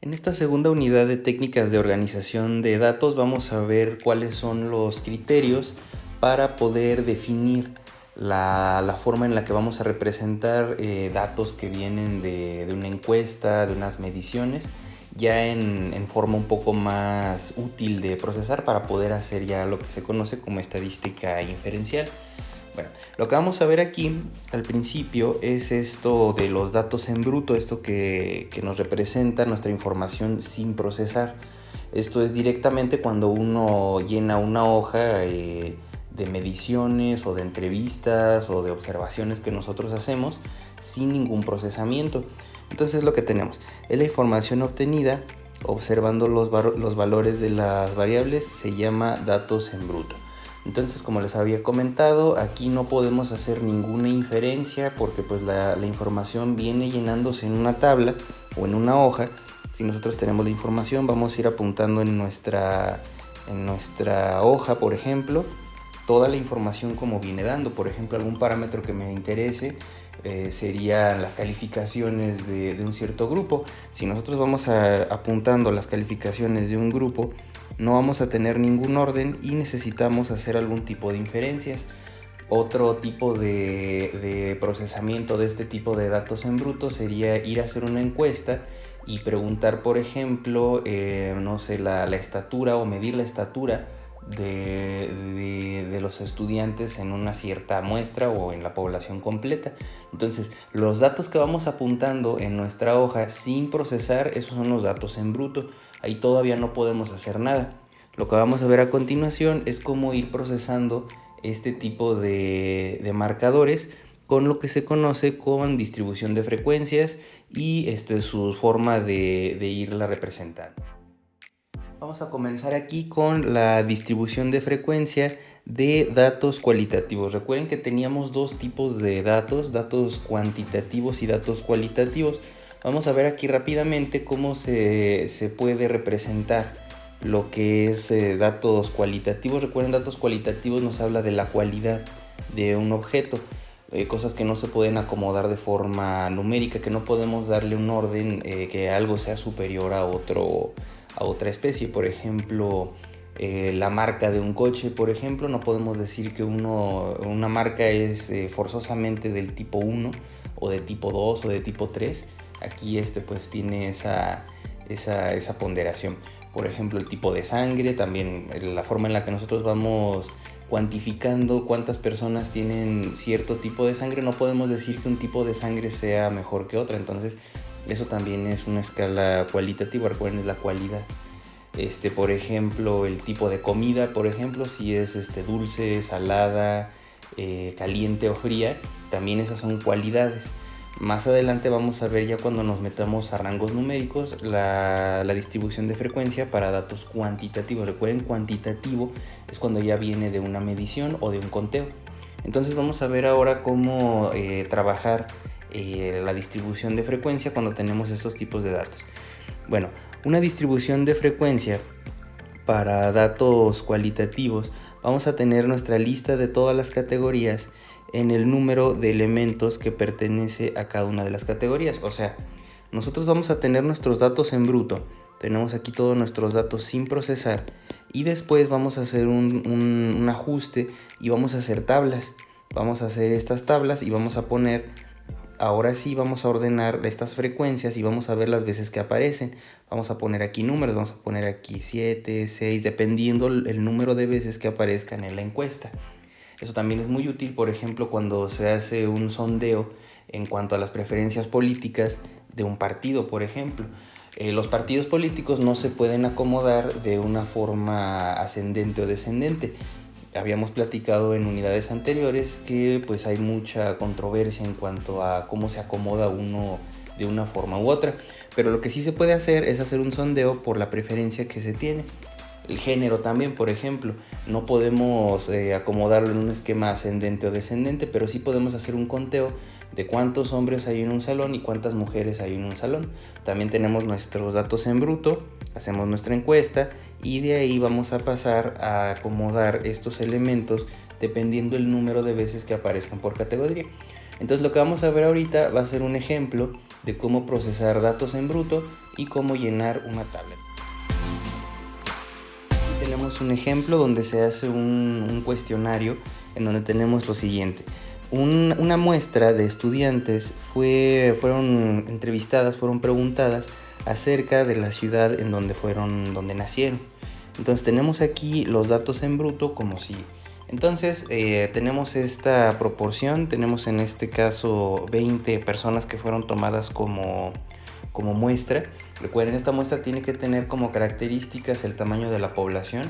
En esta segunda unidad de técnicas de organización de datos vamos a ver cuáles son los criterios para poder definir la forma en la que vamos a representar datos que vienen de una encuesta, de unas mediciones, ya en forma un poco más útil de procesar para poder hacer ya lo que se conoce como estadística inferencial. Bueno, lo que vamos a ver aquí al principio es esto de los datos en bruto, esto que nos representa nuestra información sin procesar. Esto es directamente cuando uno llena una hoja de mediciones o de entrevistas o de observaciones que nosotros hacemos sin ningún procesamiento. Entonces lo que tenemos es la información obtenida observando los valores de las variables, se llama datos en bruto. Entonces, como les había comentado, aquí no podemos hacer ninguna inferencia porque pues la información viene llenándose en una tabla o en una hoja. Si nosotros tenemos la información, vamos a ir apuntando en nuestra hoja, por ejemplo, toda la información como viene dando. Por ejemplo, algún parámetro que me interese serían las calificaciones de un cierto grupo. Si nosotros vamos apuntando las calificaciones de un grupo, no vamos a tener ningún orden y necesitamos hacer algún tipo de inferencias. Otro tipo de procesamiento de este tipo de datos en bruto sería ir a hacer una encuesta y preguntar, por ejemplo, no sé, la estatura o medir la estatura de los estudiantes en una cierta muestra o en la población completa. Entonces, los datos que vamos apuntando en nuestra hoja sin procesar, esos son los datos en bruto. Ahí todavía no podemos hacer nada. Lo que vamos a ver a continuación es cómo ir procesando este tipo de marcadores con lo que se conoce con distribución de frecuencias y su forma de irla representando. Vamos a comenzar aquí con la distribución de frecuencia de datos cualitativos. Recuerden que teníamos dos tipos de datos cuantitativos y datos cualitativos. Vamos a ver aquí rápidamente cómo se puede representar lo que es datos cualitativos. Recuerden, datos cualitativos nos habla de la cualidad de un objeto, cosas que no se pueden acomodar de forma numérica, que no podemos darle un orden, que algo sea superior a otra especie. Por ejemplo, la marca de un coche, por ejemplo, no podemos decir que una marca es forzosamente del tipo 1 o de tipo 2 o de tipo 3. Aquí pues tiene esa ponderación. Por ejemplo, el tipo de sangre, también la forma en la que nosotros vamos cuantificando cuántas personas tienen cierto tipo de sangre, no podemos decir que un tipo de sangre sea mejor que otra. Entonces eso también es una escala cualitativa. Recuerden, es la cualidad. Por ejemplo, el tipo de comida, por ejemplo, si es dulce, salada, caliente o fría, también esas son cualidades. Más adelante vamos a ver, ya cuando nos metamos a rangos numéricos, la distribución de frecuencia para datos cuantitativos. Recuerden, cuantitativo es cuando ya viene de una medición o de un conteo. Entonces vamos a ver ahora cómo trabajar la distribución de frecuencia cuando tenemos estos tipos de datos. Bueno, una distribución de frecuencia para datos cualitativos, vamos a tener nuestra lista de todas las categorías en el número de elementos que pertenece a cada una de las categorías. O sea, nosotros vamos a tener nuestros datos en bruto, tenemos aquí todos nuestros datos sin procesar, y después vamos a hacer un ajuste y vamos a hacer tablas. Vamos a hacer estas tablas y vamos a poner, ahora sí vamos a ordenar estas frecuencias y vamos a ver las veces que aparecen. Vamos a poner aquí números, vamos a poner aquí 7, 6, dependiendo el número de veces que aparezcan en la encuesta. Eso también es muy útil, por ejemplo, cuando se hace un sondeo en cuanto a las preferencias políticas de un partido, por ejemplo. Los partidos políticos no se pueden acomodar de una forma ascendente o descendente. Habíamos platicado en unidades anteriores que pues hay mucha controversia en cuanto a cómo se acomoda uno de una forma u otra, pero lo que sí se puede hacer es hacer un sondeo por la preferencia que se tiene. El género también, por ejemplo, no podemos acomodarlo en un esquema ascendente o descendente, pero sí podemos hacer un conteo de cuántos hombres hay en un salón y cuántas mujeres hay en un salón. También tenemos nuestros datos en bruto, hacemos nuestra encuesta y de ahí vamos a pasar a acomodar estos elementos dependiendo el número de veces que aparezcan por categoría. Entonces lo que vamos a ver ahorita va a ser un ejemplo de cómo procesar datos en bruto y cómo llenar una tabla. Tenemos un ejemplo donde se hace un cuestionario en donde tenemos lo siguiente. Una muestra de estudiantes fueron entrevistadas, fueron preguntadas acerca de la ciudad en donde nacieron. Entonces tenemos aquí los datos en bruto como sigue. Entonces tenemos esta proporción, tenemos en este caso 20 personas que fueron tomadas como muestra. Recuerden, esta muestra tiene que tener como características el tamaño de la población.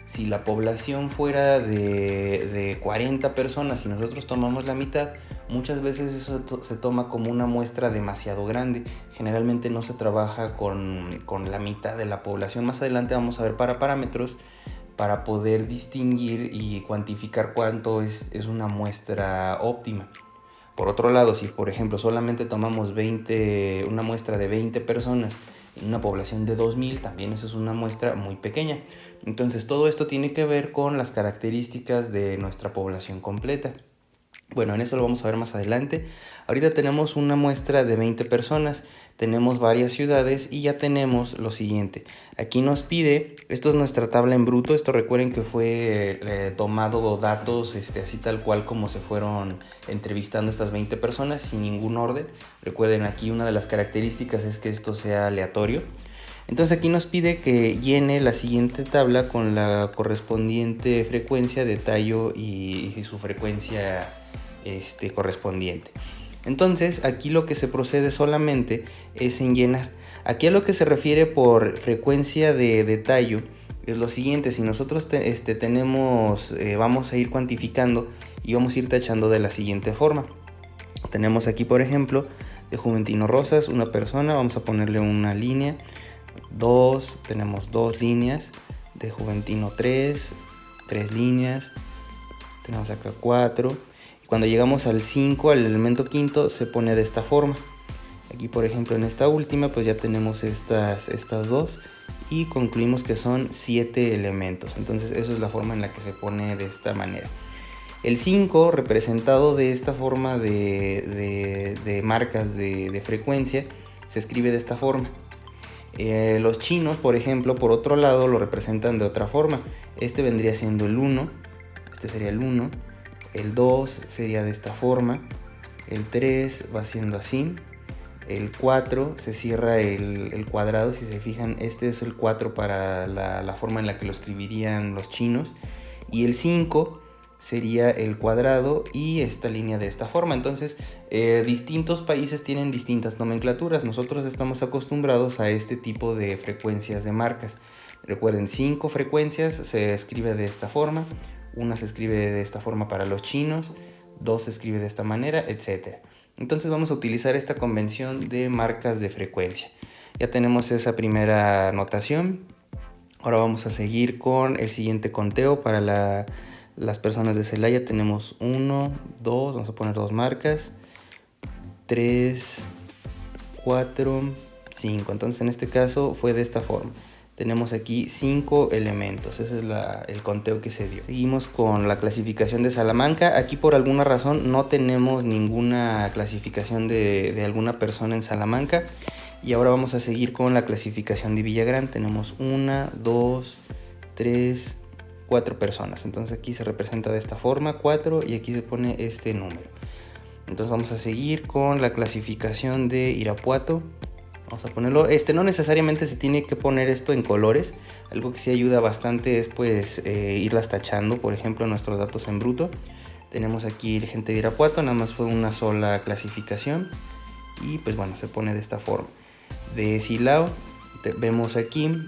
Si la población fuera de 40 personas y nosotros tomamos la mitad, muchas veces eso se toma como una muestra demasiado grande. Generalmente no se trabaja con la mitad de la población. Más adelante vamos a ver parámetros para poder distinguir y cuantificar cuánto es una muestra óptima. Por otro lado, si por ejemplo solamente tomamos una muestra de 20 personas en una población de 2000, también eso es una muestra muy pequeña. Entonces todo esto tiene que ver con las características de nuestra población completa. Bueno, en eso lo vamos a ver más adelante. Ahorita tenemos una muestra de 20 personas, tenemos varias ciudades y ya tenemos lo siguiente. Aquí nos pide, esto es nuestra tabla en bruto, esto recuerden que fue tomado datos así tal cual como se fueron entrevistando estas 20 personas sin ningún orden. Recuerden, aquí una de las características es que esto sea aleatorio. Entonces aquí nos pide que llene la siguiente tabla con la correspondiente frecuencia de tallo y su frecuencia correspondiente. Entonces aquí lo que se procede solamente es en llenar. Aquí a lo que se refiere por frecuencia de tallo es lo siguiente: si nosotros vamos a ir cuantificando y vamos a ir tachando de la siguiente forma. Tenemos aquí por ejemplo de Juventino Rosas una persona, vamos a ponerle una línea, tenemos 2 líneas, de Juventino 3 líneas, tenemos acá 4. Cuando llegamos al 5, al elemento quinto, se pone de esta forma. Aquí por ejemplo en esta última pues ya tenemos estas 2 y concluimos que son 7 elementos. Entonces eso es la forma en la que se pone de esta manera. El 5, representado de esta forma de marcas de frecuencia, se escribe de esta forma. Los chinos, por ejemplo, por otro lado, lo representan de otra forma. Este vendría siendo el 1, este sería el 1, el 2 sería de esta forma, el 3 va siendo así, el 4 se cierra el cuadrado, si se fijan, este es el 4 para la forma en la que lo escribirían los chinos, y el 5 sería el cuadrado y esta línea de esta forma. Entonces distintos países tienen distintas nomenclaturas. Nosotros estamos acostumbrados a este tipo de frecuencias de marcas. Recuerden, 5 frecuencias se escribe de esta forma, una se escribe de esta forma para los chinos, 2 se escribe de esta manera, etc. Entonces vamos a utilizar esta convención de marcas de frecuencia. Ya tenemos esa primera notación. Ahora vamos a seguir con el siguiente conteo para las personas de Celaya. Tenemos 1, 2, vamos a poner 2 marcas, 3, 4, 5. Entonces en este caso fue de esta forma. Tenemos aquí 5 elementos, ese es el conteo que se dio. Seguimos con la clasificación de Salamanca. Aquí por alguna razón no tenemos ninguna clasificación de alguna persona en Salamanca. Y ahora vamos a seguir con la clasificación de Villagrán. Tenemos 1, 2, 3, 4 personas. Entonces aquí se representa de esta forma, 4, y aquí se pone este número. Entonces vamos a seguir con la clasificación de Irapuato. Vamos a ponerlo, no necesariamente se tiene que poner esto en colores. Algo que sí ayuda bastante es pues irlas tachando, por ejemplo, nuestros datos en bruto. Tenemos aquí gente de Irapuato, nada más fue una sola clasificación. Y pues bueno, se pone de esta forma. De Silao, vemos aquí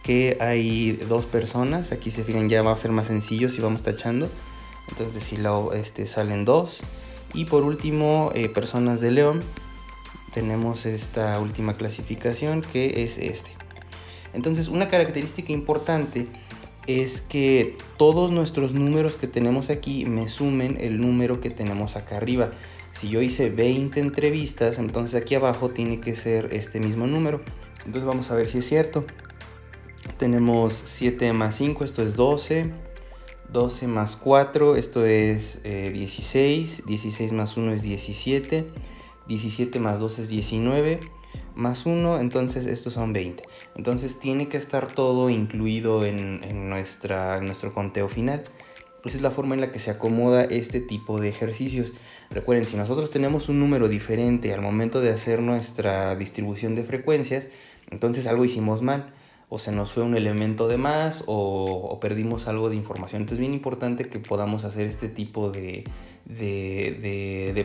que hay 2 personas. Aquí se fijan, ya va a ser más sencillo si vamos tachando. Entonces de Silao salen 2. Y por último, personas de León. Tenemos esta última clasificación que es Entonces una característica importante es que todos nuestros números que tenemos aquí me sumen el número que tenemos acá arriba. Si yo hice 20 entrevistas, entonces aquí abajo tiene que ser este mismo número. Entonces vamos a ver si es cierto. Tenemos 7 más 5, esto es 12. 12 más 4, esto es 16. 16 más 1 es 17. 17 más 2 es 19, más 1, entonces estos son 20. Entonces tiene que estar todo incluido en nuestro conteo final. Esa es la forma en la que se acomoda este tipo de ejercicios. Recuerden, si nosotros tenemos un número diferente al momento de hacer nuestra distribución de frecuencias, entonces algo hicimos mal, o se nos fue un elemento de más, o perdimos algo de información. Entonces es bien importante que podamos hacer este tipo de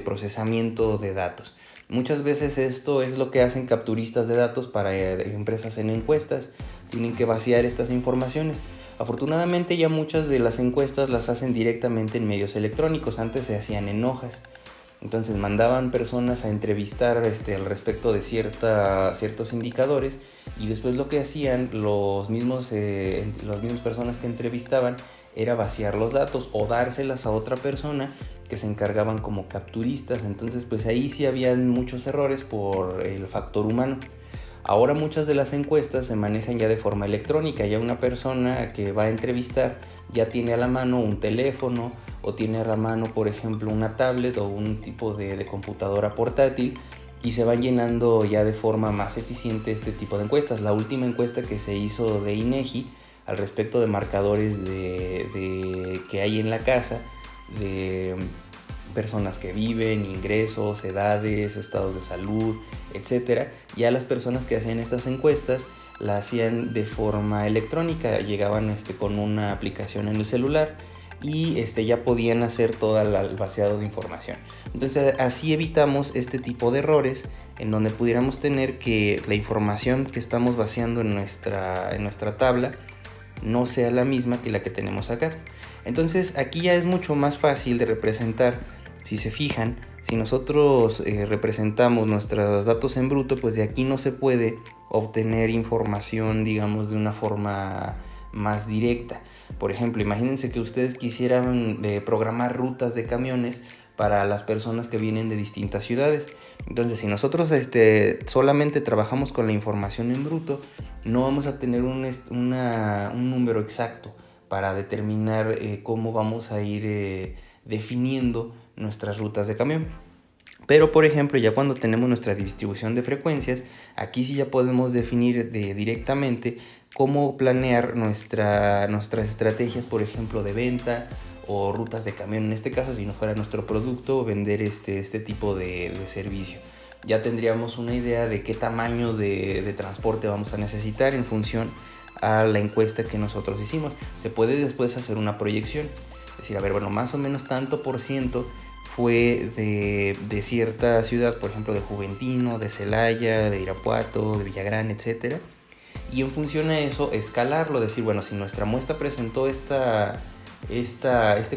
procesamiento de datos. Muchas veces esto es lo que hacen capturistas de datos para empresas en encuestas. Tienen que vaciar estas informaciones. Afortunadamente ya muchas de las encuestas las hacen directamente en medios electrónicos. Antes se hacían en hojas. Entonces mandaban personas a entrevistar al respecto de ciertos indicadores, y después lo que hacían las mismas personas que entrevistaban era vaciar los datos o dárselas a otra persona que se encargaban como capturistas. Entonces pues ahí sí habían muchos errores por el factor humano. Ahora muchas de las encuestas se manejan ya de forma electrónica. Ya una persona que va a entrevistar ya tiene a la mano un teléfono, o tiene a la mano, por ejemplo, una tablet o un tipo de computadora portátil, y se van llenando ya de forma más eficiente este tipo de encuestas. La última encuesta que se hizo de INEGI al respecto de marcadores que hay en la casa, de personas que viven, ingresos, edades, estados de salud, etcétera. Ya las personas que hacían estas encuestas la hacían de forma electrónica, llegaban con una aplicación en el celular y ya podían hacer todo el vaciado de información. Entonces así evitamos este tipo de errores, en donde pudiéramos tener que la información que estamos vaciando en nuestra tabla no sea la misma que la que tenemos acá. Entonces aquí ya es mucho más fácil de representar. Si se fijan, si nosotros representamos nuestros datos en bruto, pues de aquí no se puede obtener información, digamos, de una forma más directa. Por ejemplo, imagínense que ustedes quisieran programar rutas de camiones para las personas que vienen de distintas ciudades. Entonces, si nosotros solamente trabajamos con la información en bruto, no vamos a tener un número exacto para determinar cómo vamos a ir definiendo nuestras rutas de camión. Pero por ejemplo, ya cuando tenemos nuestra distribución de frecuencias, aquí sí ya podemos definir directamente cómo planear nuestras estrategias, por ejemplo, de venta o rutas de camión. En este caso, si no fuera nuestro producto, vender este tipo de servicio. Ya tendríamos una idea de qué tamaño de transporte vamos a necesitar en función a la encuesta que nosotros hicimos. Se puede después hacer una proyección, es decir, a ver, bueno, más o menos tanto por ciento fue de cierta ciudad, por ejemplo de Juventino, de Celaya, de Irapuato, de Villagrán, etc. Y en función a eso escalarlo, decir, bueno, si nuestra muestra presentó este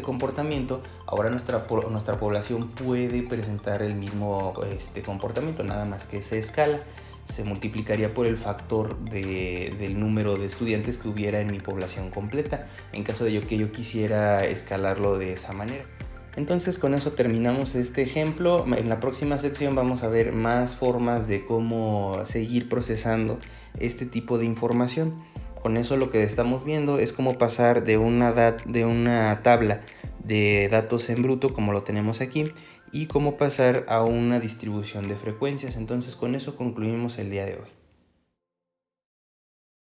comportamiento, ahora nuestra población puede presentar el mismo comportamiento, nada más que se escala. Se multiplicaría por el factor del número de estudiantes que hubiera en mi población completa, en caso de que yo quisiera escalarlo de esa manera. Entonces con eso terminamos este ejemplo. En la próxima sección vamos a ver más formas de cómo seguir procesando este tipo de información. Con eso lo que estamos viendo es cómo pasar de una tabla de datos en bruto, como lo tenemos aquí, y cómo pasar a una distribución de frecuencias. Entonces con eso concluimos el día de hoy.